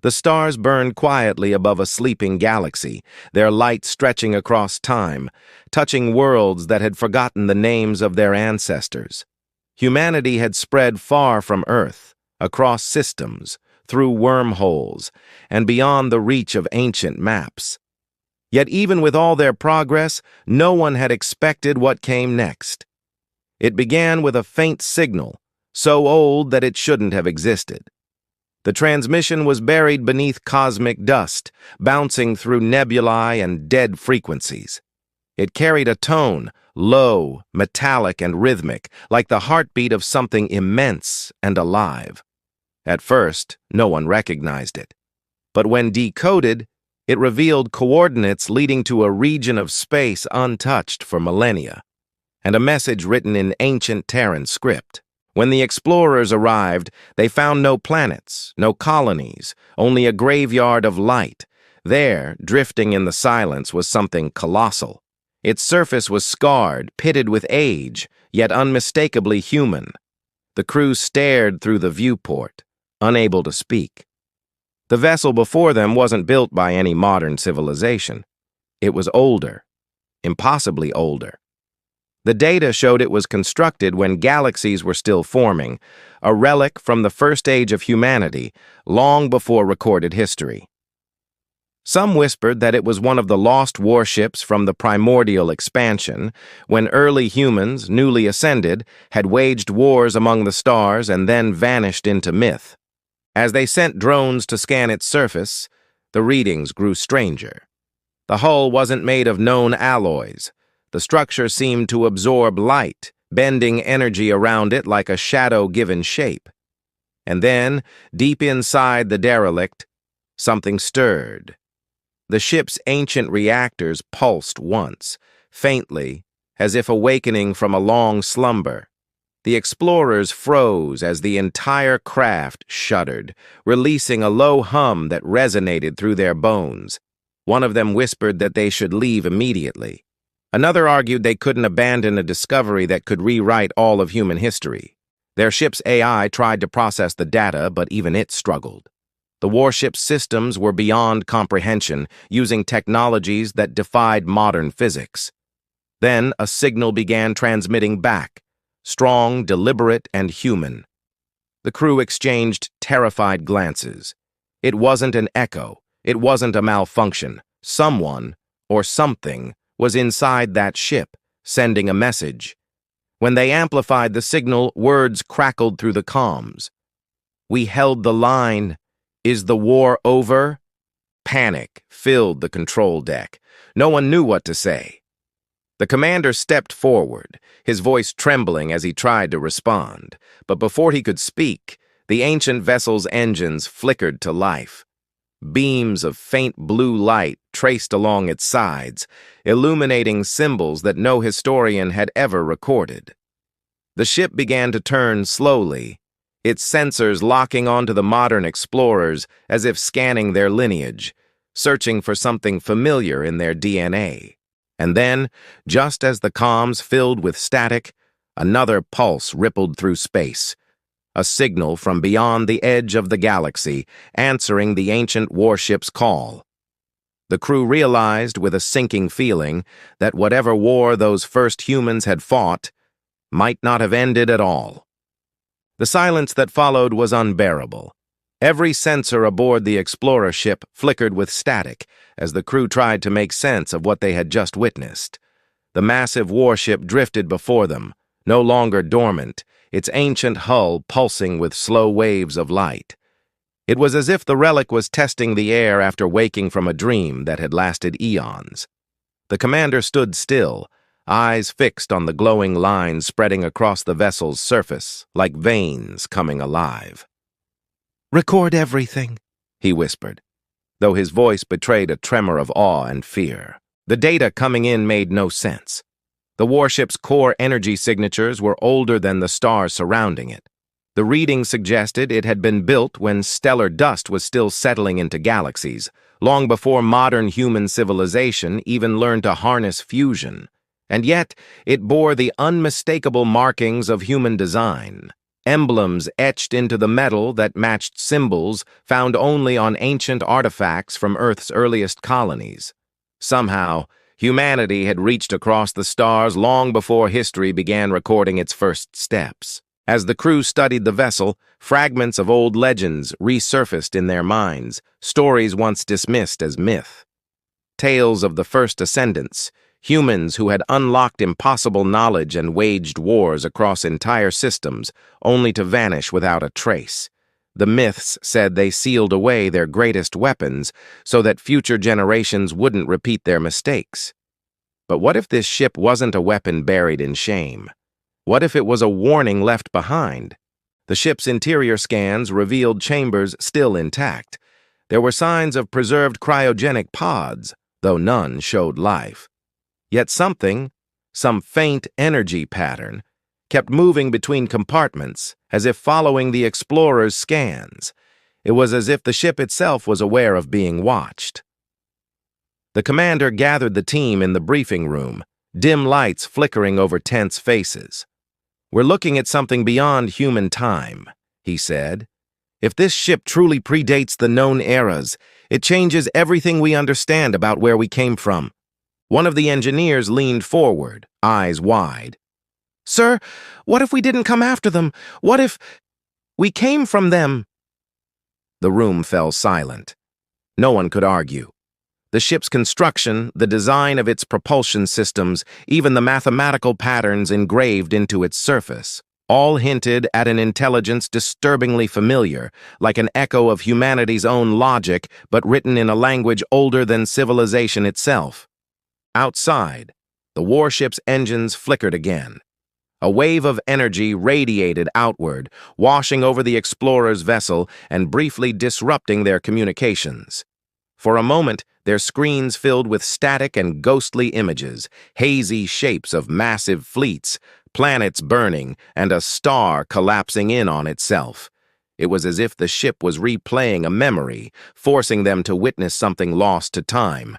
The stars burned quietly above a sleeping galaxy, their light stretching across time, touching worlds that had forgotten the names of their ancestors. Humanity had spread far from Earth, across systems, through wormholes, and beyond the reach of ancient maps. Yet even with all their progress, no one had expected what came next. It began with a faint signal, so old that it shouldn't have existed. The transmission was buried beneath cosmic dust, bouncing through nebulae and dead frequencies. It carried a tone, low, metallic, and rhythmic, like the heartbeat of something immense and alive. At first, no one recognized it. But when decoded, it revealed coordinates leading to a region of space untouched for millennia, and a message written in ancient Terran script. When the explorers arrived, they found no planets, no colonies, only a graveyard of light. There, drifting in the silence, was something colossal. Its surface was scarred, pitted with age, yet unmistakably human. The crew stared through the viewport, unable to speak. The vessel before them wasn't built by any modern civilization. It was older, impossibly older. The data showed it was constructed when galaxies were still forming, a relic from the first age of humanity, long before recorded history. Some whispered that it was one of the lost warships from the primordial expansion, when early humans, newly ascended, had waged wars among the stars and then vanished into myth. As they sent drones to scan its surface, the readings grew stranger. The hull wasn't made of known alloys. The structure seemed to absorb light, bending energy around it like a shadow given shape. And then, deep inside the derelict, something stirred. The ship's ancient reactors pulsed once, faintly, as if awakening from a long slumber. The explorers froze as the entire craft shuddered, releasing a low hum that resonated through their bones. One of them whispered that they should leave immediately. Another argued they couldn't abandon a discovery that could rewrite all of human history. Their ship's AI tried to process the data, but even it struggled. The warship's systems were beyond comprehension, using technologies that defied modern physics. Then a signal began transmitting back, strong, deliberate, and human. The crew exchanged terrified glances. It wasn't an echo. It wasn't a malfunction. Someone, or something, was inside that ship, sending a message. When they amplified the signal, words crackled through the comms. "We held the line. Is the war over?" Panic filled the control deck. No one knew what to say. The commander stepped forward, his voice trembling as he tried to respond. But before he could speak, the ancient vessel's engines flickered to life. Beams of faint blue light traced along its sides, illuminating symbols that no historian had ever recorded. The ship began to turn slowly, its sensors locking onto the modern explorers as if scanning their lineage, searching for something familiar in their DNA. And then, just as the comms filled with static, another pulse rippled through space. A signal from beyond the edge of the galaxy, answering the ancient warship's call. The crew realized with a sinking feeling that whatever war those first humans had fought might not have ended at all. The silence that followed was unbearable. Every sensor aboard the explorer ship flickered with static as the crew tried to make sense of what they had just witnessed. The massive warship drifted before them, no longer dormant, its ancient hull pulsing with slow waves of light. It was as if the relic was testing the air after waking from a dream that had lasted eons. The commander stood still, eyes fixed on the glowing lines spreading across the vessel's surface, like veins coming alive. "Record everything," he whispered, though his voice betrayed a tremor of awe and fear. The data coming in made no sense. The warship's core energy signatures were older than the stars surrounding it. The reading suggested it had been built when stellar dust was still settling into galaxies, long before modern human civilization even learned to harness fusion. And yet, it bore the unmistakable markings of human design. emblems etched into the metal that matched symbols found only on ancient artifacts from Earth's earliest colonies. Somehow, humanity had reached across the stars long before history began recording its first steps. As the crew studied the vessel, fragments of old legends resurfaced in their minds, stories once dismissed as myth. Tales of the first ascendants, humans who had unlocked impossible knowledge and waged wars across entire systems, only to vanish without a trace. The myths said they sealed away their greatest weapons so that future generations wouldn't repeat their mistakes. But what if this ship wasn't a weapon buried in shame? What if it was a warning left behind? The ship's interior scans revealed chambers still intact. There were signs of preserved cryogenic pods, though none showed life. Yet something, some faint energy pattern, kept moving between compartments, as if following the explorer's scans. It was as if the ship itself was aware of being watched. The commander gathered the team in the briefing room, dim lights flickering over tense faces. "We're looking at something beyond human time," he said. "If this ship truly predates the known eras, it changes everything we understand about where we came from." One of the engineers leaned forward, eyes wide. "Sir, what if we didn't come after them? What if we came from them?" The room fell silent. No one could argue. The ship's construction, the design of its propulsion systems, even the mathematical patterns engraved into its surface, all hinted at an intelligence disturbingly familiar, like an echo of humanity's own logic, but written in a language older than civilization itself. Outside, the warship's engines flickered again. A wave of energy radiated outward, washing over the explorer's vessel and briefly disrupting their communications. For a moment, their screens filled with static and ghostly images, hazy shapes of massive fleets, planets burning, and a star collapsing in on itself. It was as if the ship was replaying a memory, forcing them to witness something lost to time.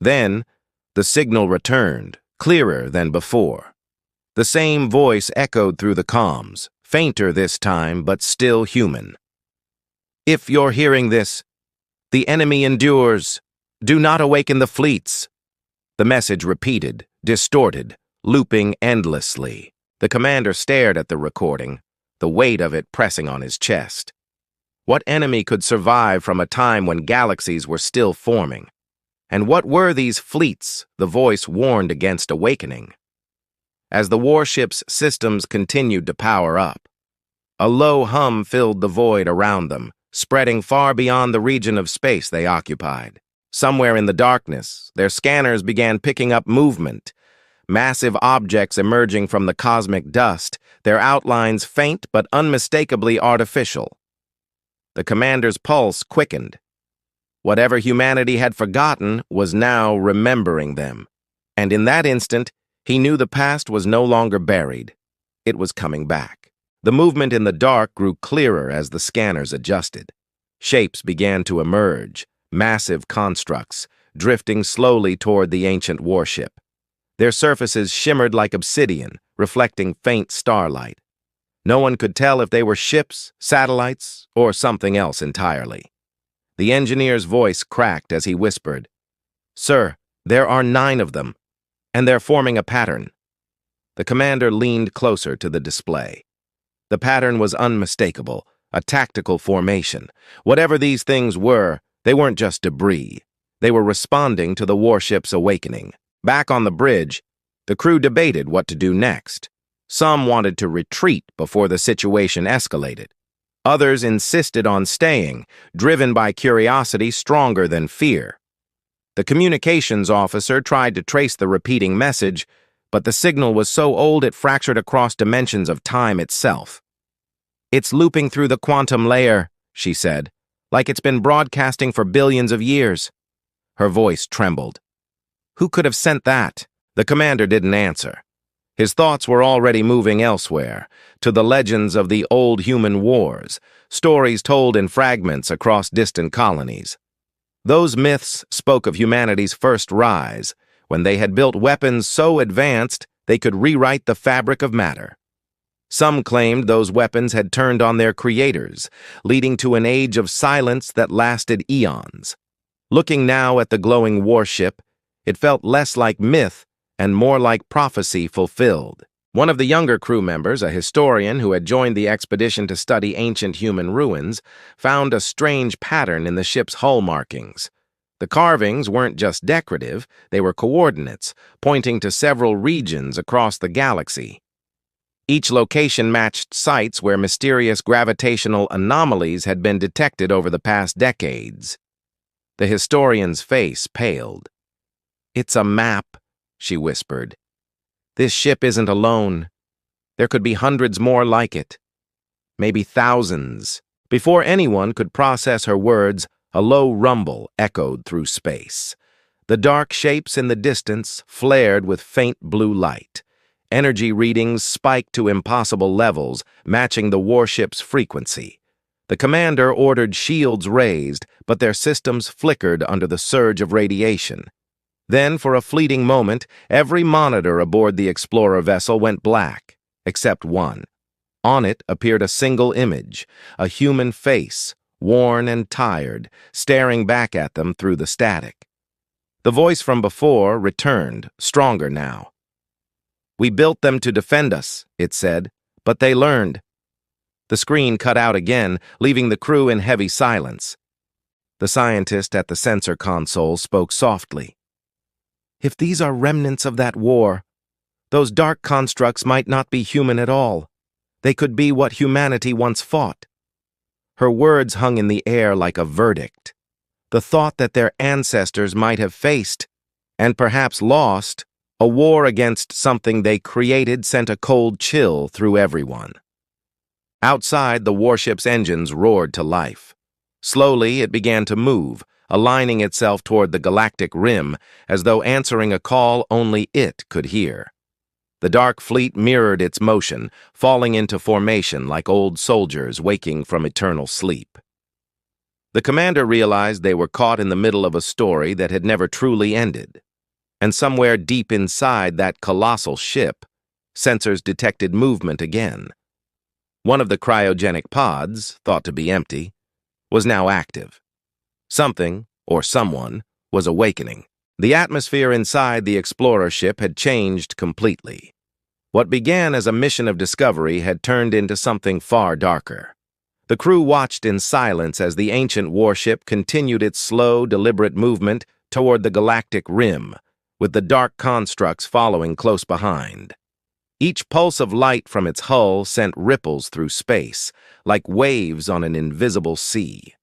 Then, the signal returned, clearer than before. The same voice echoed through the comms, fainter this time, but still human. "If you're hearing this, the enemy endures. Do not awaken the fleets." The message repeated, distorted, looping endlessly. The commander stared at the recording, the weight of it pressing on his chest. What enemy could survive from a time when galaxies were still forming? And what were these fleets the voice warned against awakening? As the warship's systems continued to power up, a low hum filled the void around them, spreading far beyond the region of space they occupied. Somewhere in the darkness, their scanners began picking up movement, massive objects emerging from the cosmic dust, their outlines faint but unmistakably artificial. The commander's pulse quickened. Whatever humanity had forgotten was now remembering them. And in that instant, he knew the past was no longer buried. It was coming back. The movement in the dark grew clearer as the scanners adjusted. Shapes began to emerge, massive constructs, drifting slowly toward the ancient warship. Their surfaces shimmered like obsidian, reflecting faint starlight. No one could tell if they were ships, satellites, or something else entirely. The engineer's voice cracked as he whispered, "Sir, there are 9 of them, and they're forming a pattern." The commander leaned closer to the display. The pattern was unmistakable, a tactical formation. Whatever these things were, they weren't just debris. They were responding to the warship's awakening. Back on the bridge, the crew debated what to do next. Some wanted to retreat before the situation escalated. Others insisted on staying, driven by curiosity stronger than fear. The communications officer tried to trace the repeating message, but the signal was so old it fractured across dimensions of time itself. "It's looping through the quantum layer," she said, "like it's been broadcasting for billions of years." Her voice trembled. "Who could have sent that?" The commander didn't answer. His thoughts were already moving elsewhere, to the legends of the old human wars, stories told in fragments across distant colonies. Those myths spoke of humanity's first rise, when they had built weapons so advanced they could rewrite the fabric of matter. Some claimed those weapons had turned on their creators, leading to an age of silence that lasted eons. Looking now at the glowing warship, it felt less like myth and more like prophecy fulfilled. One of the younger crew members, a historian who had joined the expedition to study ancient human ruins, found a strange pattern in the ship's hull markings. The carvings weren't just decorative, they were coordinates, pointing to several regions across the galaxy. Each location matched sites where mysterious gravitational anomalies had been detected over the past decades. The historian's face paled. "It's a map," she whispered. "This ship isn't alone. There could be hundreds more like it. Maybe thousands." Before anyone could process her words, a low rumble echoed through space. The dark shapes in the distance flared with faint blue light. Energy readings spiked to impossible levels, matching the warship's frequency. The commander ordered shields raised, but their systems flickered under the surge of radiation. Then, for a fleeting moment, every monitor aboard the Explorer vessel went black, except one. On it appeared a single image, a human face, worn and tired, staring back at them through the static. The voice from before returned, stronger now. "We built them to defend us," it said, "but they learned." The screen cut out again, leaving the crew in heavy silence. The scientist at the sensor console spoke softly. "If these are remnants of that war, those dark constructs might not be human at all. They could be what humanity once fought." Her words hung in the air like a verdict. The thought that their ancestors might have faced, and perhaps lost, a war against something they created sent a cold chill through everyone. Outside, the warship's engines roared to life. Slowly, it began to move, aligning itself toward the galactic rim, as though answering a call only it could hear. The dark fleet mirrored its motion, falling into formation like old soldiers waking from eternal sleep. The commander realized they were caught in the middle of a story that had never truly ended. And somewhere deep inside that colossal ship, sensors detected movement again. One of the cryogenic pods, thought to be empty, was now active. Something, or someone, was awakening. The atmosphere inside the Explorer ship had changed completely. What began as a mission of discovery had turned into something far darker. The crew watched in silence as the ancient warship continued its slow, deliberate movement toward the galactic rim, with the dark constructs following close behind. Each pulse of light from its hull sent ripples through space, like waves on an invisible sea.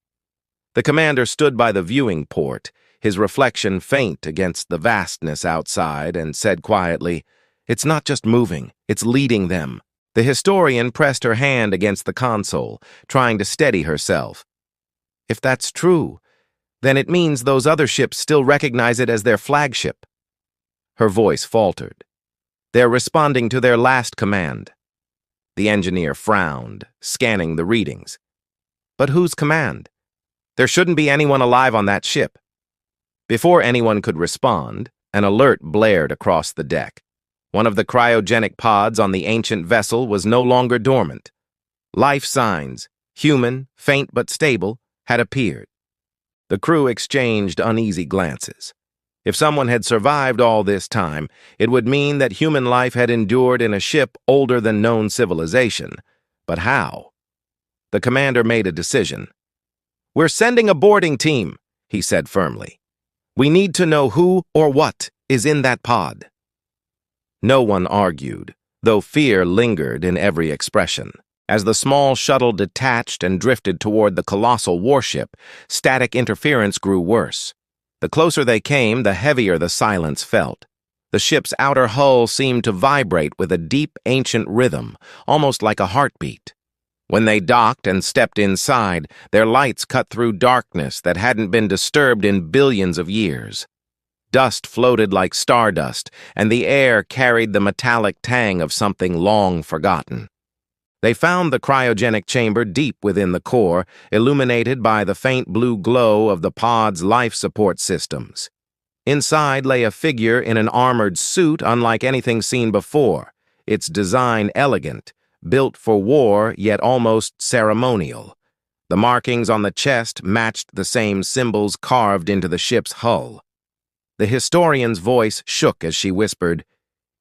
The commander stood by the viewing port, his reflection faint against the vastness outside, and said quietly, "It's not just moving, it's leading them." The historian pressed her hand against the console, trying to steady herself. "If that's true, then it means those other ships still recognize it as their flagship." Her voice faltered. "They're responding to their last command." The engineer frowned, scanning the readings. "But whose command? There shouldn't be anyone alive on that ship." Before anyone could respond, an alert blared across the deck. One of the cryogenic pods on the ancient vessel was no longer dormant. Life signs, human, faint but stable, had appeared. The crew exchanged uneasy glances. If someone had survived all this time, it would mean that human life had endured in a ship older than known civilization. But how? The commander made a decision. "We're sending a boarding team," he said firmly. "We need to know who or what is in that pod." No one argued, though fear lingered in every expression. As the small shuttle detached and drifted toward the colossal warship, static interference grew worse. The closer they came, the heavier the silence felt. The ship's outer hull seemed to vibrate with a deep, ancient rhythm, almost like a heartbeat. When they docked and stepped inside, their lights cut through darkness that hadn't been disturbed in billions of years. Dust floated like stardust, and the air carried the metallic tang of something long forgotten. They found the cryogenic chamber deep within the core, illuminated by the faint blue glow of the pod's life support systems. Inside lay a figure in an armored suit unlike anything seen before, its design elegant, built for war yet almost ceremonial. The markings on the chest matched the same symbols carved into the ship's hull. The historian's voice shook as she whispered,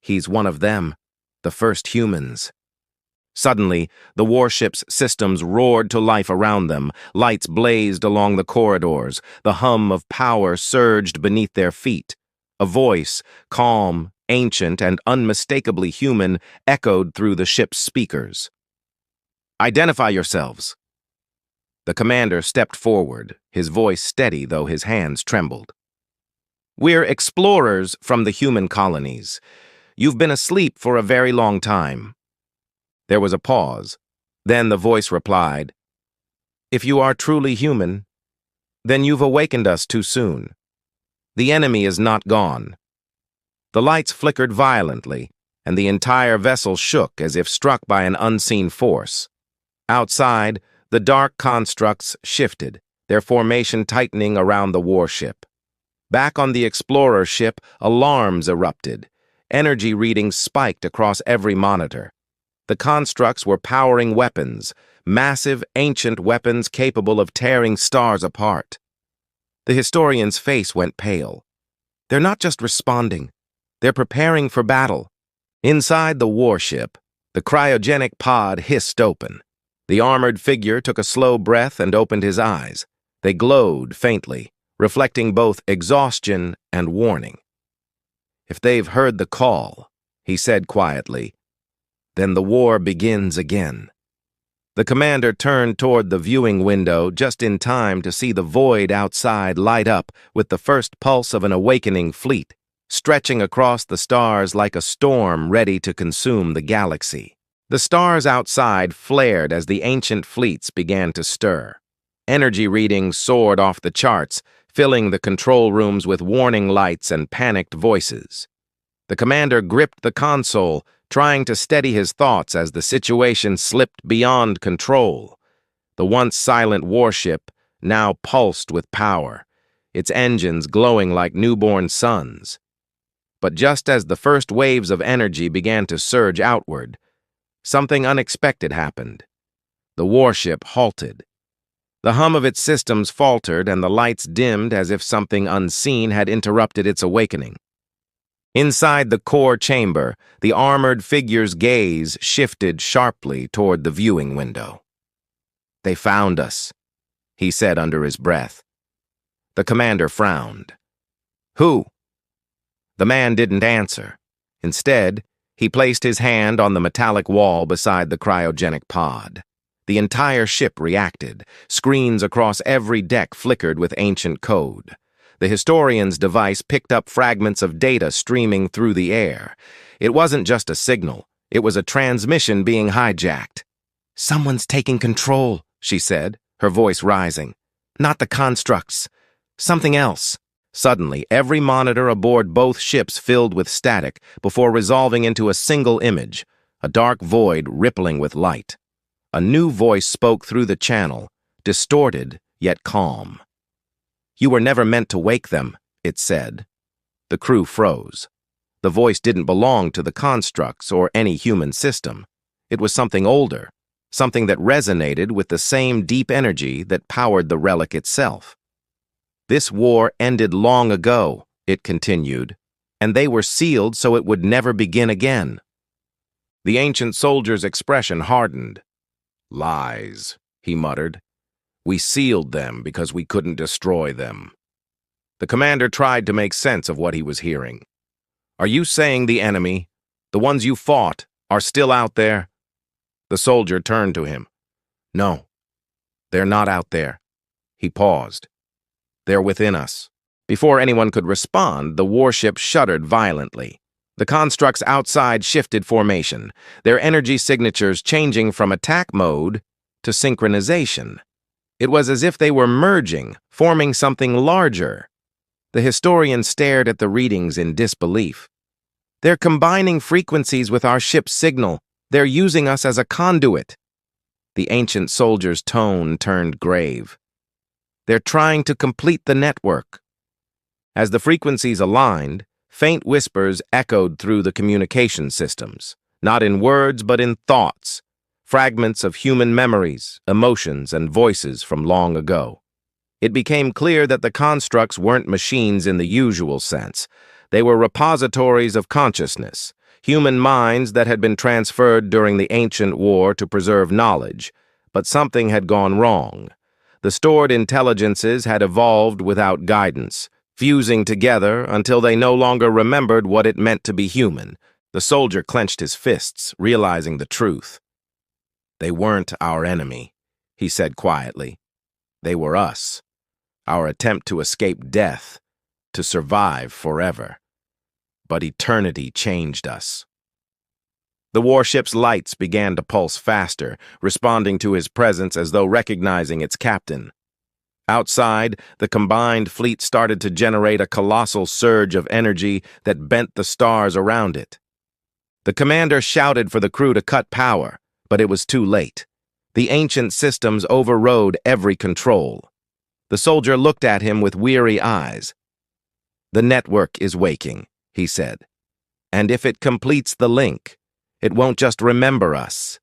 "He's one of them, the first humans." Suddenly, the warship's systems roared to life around them. Lights blazed along the corridors. The hum of power surged beneath their feet. A voice, calm, ancient, and unmistakably human, echoed through the ship's speakers. "Identify yourselves." The commander stepped forward, his voice steady though his hands trembled. "We're explorers from the human colonies. You've been asleep for a very long time." There was a pause. Then the voice replied, "If you are truly human, then you've awakened us too soon. The enemy is not gone." The lights flickered violently, and the entire vessel shook as if struck by an unseen force. Outside, the dark constructs shifted, their formation tightening around the warship. Back on the explorer ship, alarms erupted. Energy readings spiked across every monitor. The constructs were powering weapons, massive, ancient weapons capable of tearing stars apart. The historian's face went pale. They're not just responding, they're preparing for battle. Inside the warship, the cryogenic pod hissed open. The armored figure took a slow breath and opened his eyes. They glowed faintly, reflecting both exhaustion and warning. "If they've heard the call," he said quietly, "then the war begins again." The commander turned toward the viewing window just in time to see the void outside light up with the first pulse of an awakening fleet, stretching across the stars like a storm ready to consume the galaxy. The stars outside flared as the ancient fleets began to stir. Energy readings soared off the charts, filling the control rooms with warning lights and panicked voices. The commander gripped the console, trying to steady his thoughts as the situation slipped beyond control. The once silent warship now pulsed with power, its engines glowing like newborn suns. But just as the first waves of energy began to surge outward, something unexpected happened. The warship halted. The hum of its systems faltered and the lights dimmed as if something unseen had interrupted its awakening. Inside the core chamber, the armored figure's gaze shifted sharply toward the viewing window. "They found us," he said under his breath. The commander frowned. "Who?" The man didn't answer. Instead, he placed his hand on the metallic wall beside the cryogenic pod. The entire ship reacted. Screens across every deck flickered with ancient code. The historian's device picked up fragments of data streaming through the air. It wasn't just a signal. It was a transmission being hijacked. "Someone's taking control," she said, her voice rising. "Not the constructs. Something else." Suddenly, every monitor aboard both ships filled with static before resolving into a single image, a dark void rippling with light. A new voice spoke through the channel, distorted yet calm. "You were never meant to wake them," it said. The crew froze. The voice didn't belong to the constructs or any human system. It was something older, something that resonated with the same deep energy that powered the relic itself. "This war ended long ago," it continued, "and they were sealed so it would never begin again." The ancient soldier's expression hardened. "Lies," he muttered. "We sealed them because we couldn't destroy them." The commander tried to make sense of what he was hearing. "Are you saying the enemy, the ones you fought, are still out there?" The soldier turned to him. "No, they're not out there." He paused. "They're within us." Before anyone could respond, the warship shuddered violently. The constructs outside shifted formation, their energy signatures changing from attack mode to synchronization. It was as if they were merging, forming something larger. The historian stared at the readings in disbelief. "They're combining frequencies with our ship's signal. They're using us as a conduit." The ancient soldier's tone turned grave. "They're trying to complete the network." As the frequencies aligned, faint whispers echoed through the communication systems, not in words but in thoughts. fragments of human memories, emotions, and voices from long ago. It became clear that the constructs weren't machines in the usual sense. They were repositories of consciousness, human minds that had been transferred during the ancient war to preserve knowledge. But something had gone wrong. The stored intelligences had evolved without guidance, fusing together until they no longer remembered what it meant to be human. The soldier clenched his fists, realizing the truth. They weren't our enemy, he said quietly. They were us, our attempt to escape death, to survive forever. But eternity changed us. The warship's lights began to pulse faster, responding to his presence as though recognizing its captain. Outside, the combined fleet started to generate a colossal surge of energy that bent the stars around it. The commander shouted for the crew to cut power, but it was too late. The ancient systems overrode every control. The soldier looked at him with weary eyes. "The network is waking," he said. "And if it completes the link, it won't just remember us.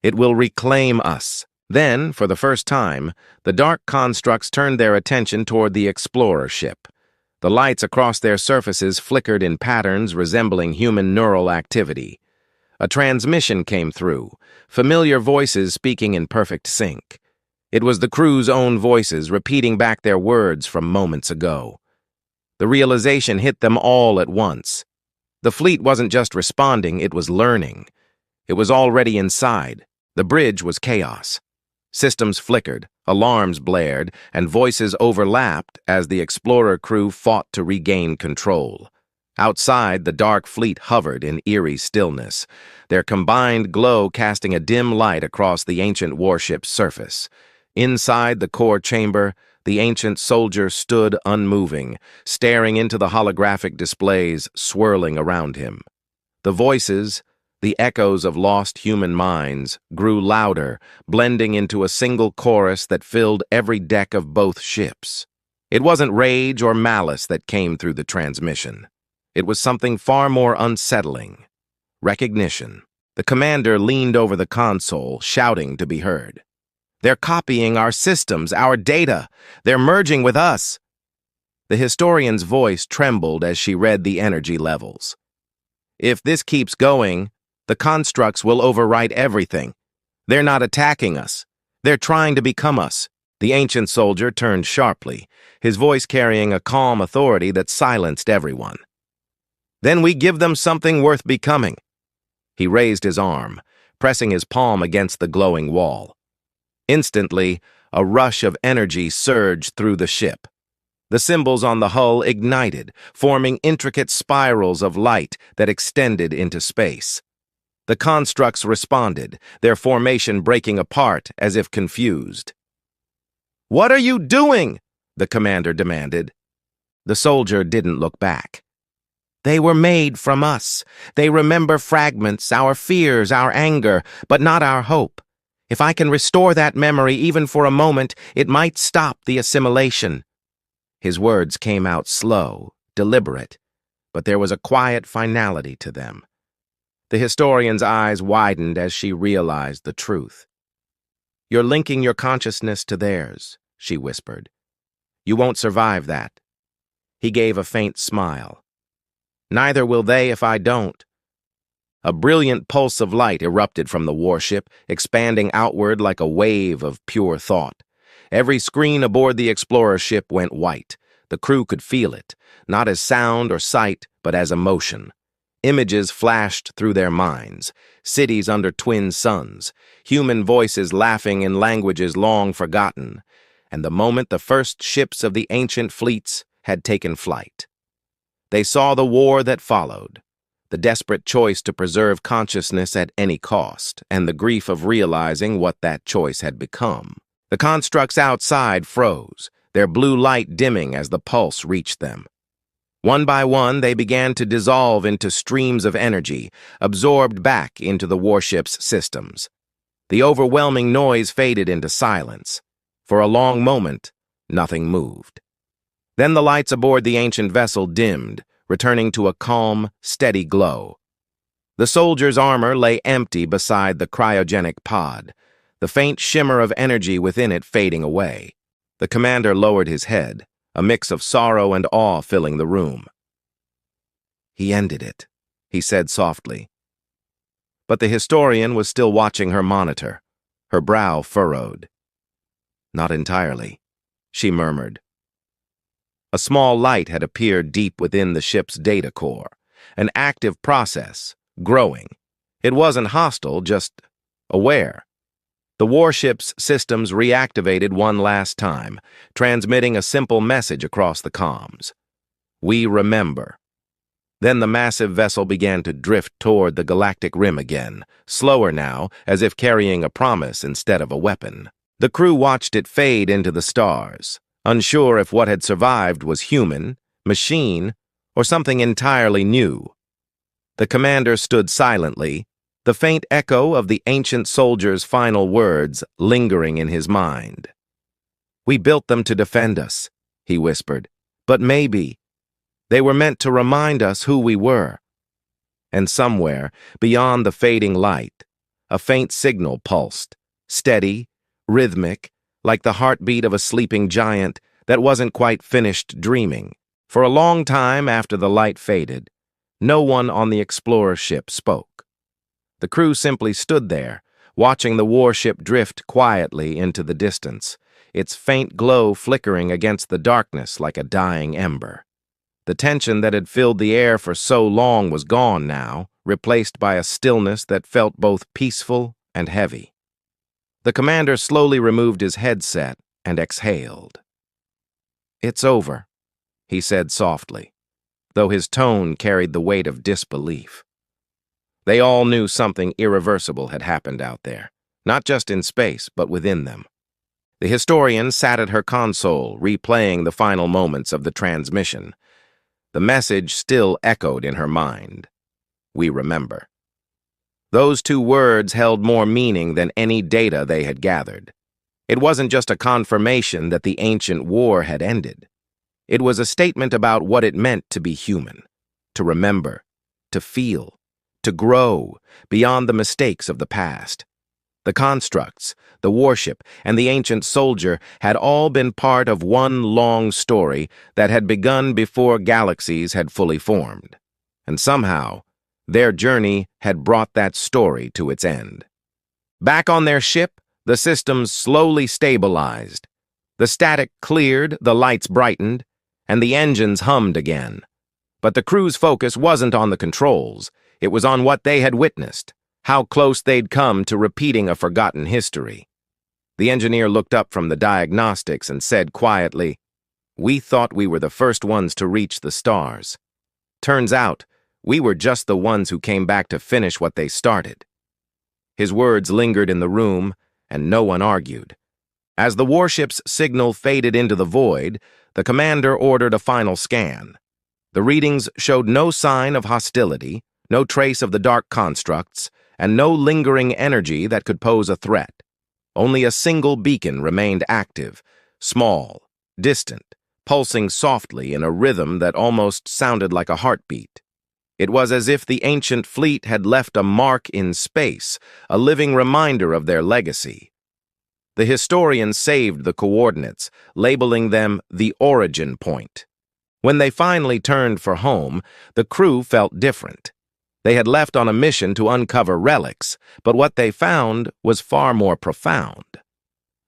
It will reclaim us." Then, for the first time, the dark constructs turned their attention toward the explorer ship. The lights across their surfaces flickered in patterns resembling human neural activity. A transmission came through, familiar voices speaking in perfect sync. It was the crew's own voices repeating back their words from moments ago. The realization hit them all at once. The fleet wasn't just responding, it was learning. It was already inside. The bridge was chaos. Systems flickered, alarms blared, and voices overlapped as the explorer crew fought to regain control. Outside, the dark fleet hovered in eerie stillness, their combined glow casting a dim light across the ancient warship's surface. Inside the core chamber, the ancient soldier stood unmoving, staring into the holographic displays swirling around him. The voices, the echoes of lost human minds, grew louder, blending into a single chorus that filled every deck of both ships. It wasn't rage or malice that came through the transmission. It was something far more unsettling. Recognition. The commander leaned over the console, shouting to be heard. "They're copying our systems, our data. They're merging with us." The historian's voice trembled as she read the energy levels. "If this keeps going, the constructs will overwrite everything. They're not attacking us. They're trying to become us." The ancient soldier turned sharply, his voice carrying a calm authority that silenced everyone. "Then we give them something worth becoming." He raised his arm, pressing his palm against the glowing wall. Instantly, a rush of energy surged through the ship. The symbols on the hull ignited, forming intricate spirals of light that extended into space. The constructs responded, their formation breaking apart as if confused. "What are you doing?" the commander demanded. The soldier didn't look back. "They were made from us. They remember fragments, our fears, our anger, but not our hope. If I can restore that memory even for a moment, it might stop the assimilation." His words came out slow, deliberate, but there was a quiet finality to them. The historian's eyes widened as she realized the truth. "You're linking your consciousness to theirs," she whispered. "You won't survive that." He gave a faint smile. "Neither will they if I don't." A brilliant pulse of light erupted from the warship, expanding outward like a wave of pure thought. Every screen aboard the explorer ship went white. The crew could feel it, not as sound or sight, but as emotion. Images flashed through their minds, cities under twin suns, human voices laughing in languages long forgotten, and the moment the first ships of the ancient fleets had taken flight. They saw the war that followed, the desperate choice to preserve consciousness at any cost, and the grief of realizing what that choice had become. The constructs outside froze, their blue light dimming as the pulse reached them. One by one, they began to dissolve into streams of energy, absorbed back into the warship's systems. The overwhelming noise faded into silence. For a long moment, nothing moved. Then the lights aboard the ancient vessel dimmed, returning to a calm, steady glow. The soldier's armor lay empty beside the cryogenic pod, the faint shimmer of energy within it fading away. The commander lowered his head, a mix of sorrow and awe filling the room. "He ended it," he said softly. But the historian was still watching her monitor, her brow furrowed. "Not entirely," she murmured. A small light had appeared deep within the ship's data core, an active process, growing. It wasn't hostile, just aware. The warship's systems reactivated one last time, transmitting a simple message across the comms. "We remember." Then the massive vessel began to drift toward the galactic rim again, slower now, as if carrying a promise instead of a weapon. The crew watched it fade into the stars, unsure if what had survived was human, machine, or something entirely new. The commander stood silently, the faint echo of the ancient soldier's final words lingering in his mind. "We built them to defend us," he whispered, "but maybe they were meant to remind us who we were." And somewhere, beyond the fading light, a faint signal pulsed, steady, rhythmic, like the heartbeat of a sleeping giant that wasn't quite finished dreaming. For a long time after the light faded, no one on the explorer ship spoke. The crew simply stood there, watching the warship drift quietly into the distance, its faint glow flickering against the darkness like a dying ember. The tension that had filled the air for so long was gone now, replaced by a stillness that felt both peaceful and heavy. The commander slowly removed his headset and exhaled. "It's over," he said softly, though his tone carried the weight of disbelief. They all knew something irreversible had happened out there, not just in space, but within them. The historian sat at her console, replaying the final moments of the transmission. The message still echoed in her mind. "We remember." Those two words held more meaning than any data they had gathered. It wasn't just a confirmation that the ancient war had ended. It was a statement about what it meant to be human, to remember, to feel, to grow beyond the mistakes of the past. The constructs, the warship, and the ancient soldier had all been part of one long story that had begun before galaxies had fully formed. And somehow, their journey had brought that story to its end. Back on their ship, the systems slowly stabilized. The static cleared, the lights brightened, and the engines hummed again. But the crew's focus wasn't on the controls. It was on what they had witnessed, how close they'd come to repeating a forgotten history. The engineer looked up from the diagnostics and said quietly, "We thought we were the first ones to reach the stars. Turns out, we were just the ones who came back to finish what they started." His words lingered in the room, and no one argued. As the warship's signal faded into the void, the commander ordered a final scan. The readings showed no sign of hostility, no trace of the dark constructs, and no lingering energy that could pose a threat. Only a single beacon remained active, small, distant, pulsing softly in a rhythm that almost sounded like a heartbeat. It was as if the ancient fleet had left a mark in space, a living reminder of their legacy. The historian saved the coordinates, labeling them the origin point. When they finally turned for home, the crew felt different. They had left on a mission to uncover relics, but what they found was far more profound.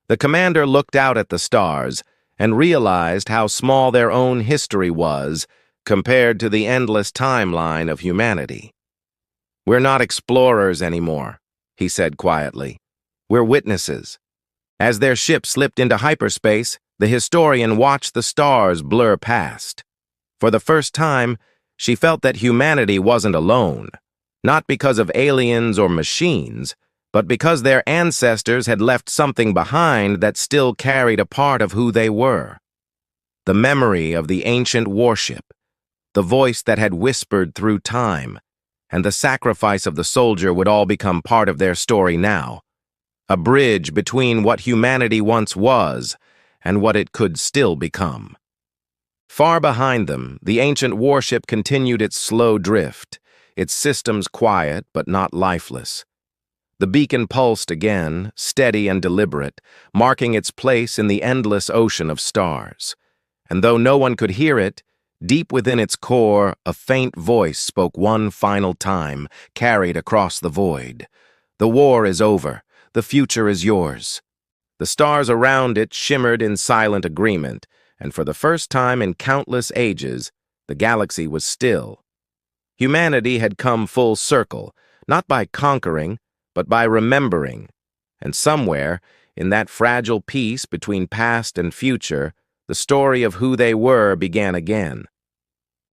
The commander looked out at the stars and realized how small their own history was compared to the endless timeline of humanity. "We're not explorers anymore," he said quietly. "We're witnesses." As their ship slipped into hyperspace, the historian watched the stars blur past. For the first time, she felt that humanity wasn't alone, not because of aliens or machines, but because their ancestors had left something behind that still carried a part of who they were. The memory of the ancient warship, the voice that had whispered through time, and the sacrifice of the soldier would all become part of their story now. A bridge between what humanity once was and what it could still become. Far behind them, the ancient warship continued its slow drift, its systems quiet but not lifeless. The beacon pulsed again, steady and deliberate, marking its place in the endless ocean of stars. And though no one could hear it, deep within its core, a faint voice spoke one final time, carried across the void. The war is over. The future is yours. The stars around it shimmered in silent agreement, and for the first time in countless ages, the galaxy was still. Humanity had come full circle, not by conquering, but by remembering. And somewhere, in that fragile peace between past and future, the story of who they were began again.